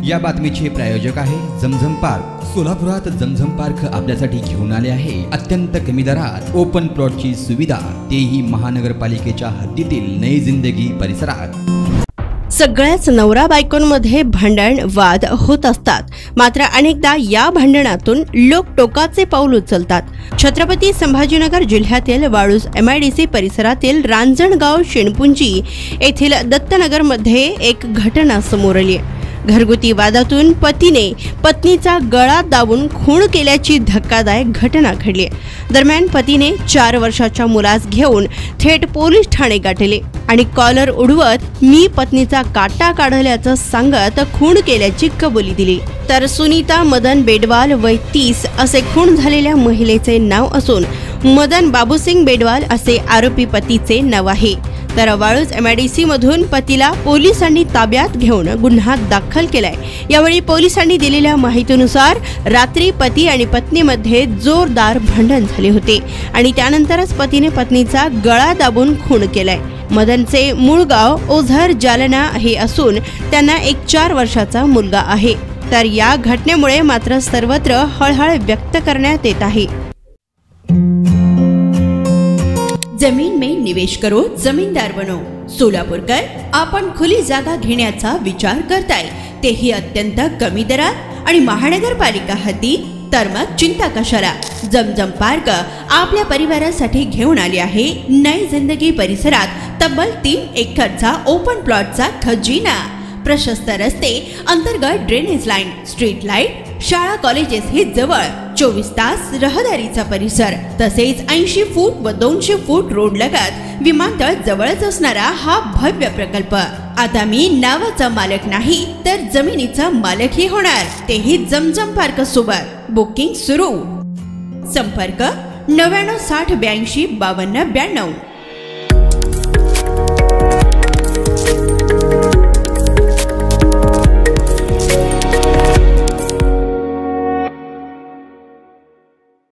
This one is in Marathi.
या बातमीचे प्रायोजक आहे झमझम पार्क। सोलापुरात झमझम पार्क आपल्यासाठी घेऊन आले आहे अत्यंत कमी दरात ओपन प्लॉटची सुविधा, तेही महानगरपालिकेच्या हद्दीतील नई जिंदगी परिसरात। सगळ्याच नवरा बायकोंमध्ये भांडण वाद होत असतात, मात्र अनेकदा या भांडणातून लोक टोकाचे पाऊल उचलतात। छत्रपती संभाजीनगर जिल्ह्यातील वाळूज MIDC परिसरातील रांजणगाव शेणपुंजी येथील दत्तनगरमध्ये एक घटना समोर आली। घरगुती वादातून पतीने पत्नीचा गळा दाबून खून केल्याची धक्कादायक घटना घडली। दरम्यान पतीने 4 वर्षाच्या मुलास घेऊन थेट पोलीस ठाणे गाठले आणि कॉलर उडवत मी पत्नीचा काटा काढल्याचं सांगत खून केल्याची कबुली दिली। तर सुनीता मदन बेडवाल वय 30 असे खून झालेल्या महिलेचे नाव असून मदन बाबूसिंग बेडवाल असे आरोपी पतीचे नाव आहे। तर वाळूज MIDC मधून पतीला पोलिसांनी ताब्यात घेऊन गुन्हा दाखल केलाय। यावेळी पोलिसांनी दिलेल्या माहितीनुसार रात्री पती आणि पत्नीमध्ये जोरदार भांडण झाले होते आणि त्यानंतरच पतीने पत्नीचा गळा दाबून खून केलाय। मदनचे मूळ गाव ओझर जालना हे असून त्यांना एक 4 वर्षाचा मुलगा आहे। तर या घटनेमुळे मात्र सर्वत्र हळहळ व्यक्त करण्यात येत आहे। जमीन में निवेश करो, जमीनदार बनो। सोलापूरकर आपण खुली जागा घेण्याचा विचार करताय, तेही अत्यंत कमी दरात आणि महानगरपालिका हद्दीत, तर मग चिंता कशाला। झमझम पार्क आपल्या परिवारासाठी घेऊन आली आहे नई जिंदगी परिसरात तब्बल 3 एकरचा ओपन प्लॉटचा खजिना। प्रशस्त रस्ते, अंतर्गत ड्रेनेज लाईन, स्ट्रीट लाईट, शाळा कॉलेजेस हे जवळ, 24 तास रहदारीचा परिसर, तसेच 80 फूट व 200 फूट रोड लगत विमानतळ जवळच असणारा हा भव्य प्रकल्प। आता मी नावाचा मालक नाही तर जमिनीचा मालकही होणार, तेही झमझम पार्क सोबत। बुकिंग सुरू। संपर्क 99 60 82 52 92।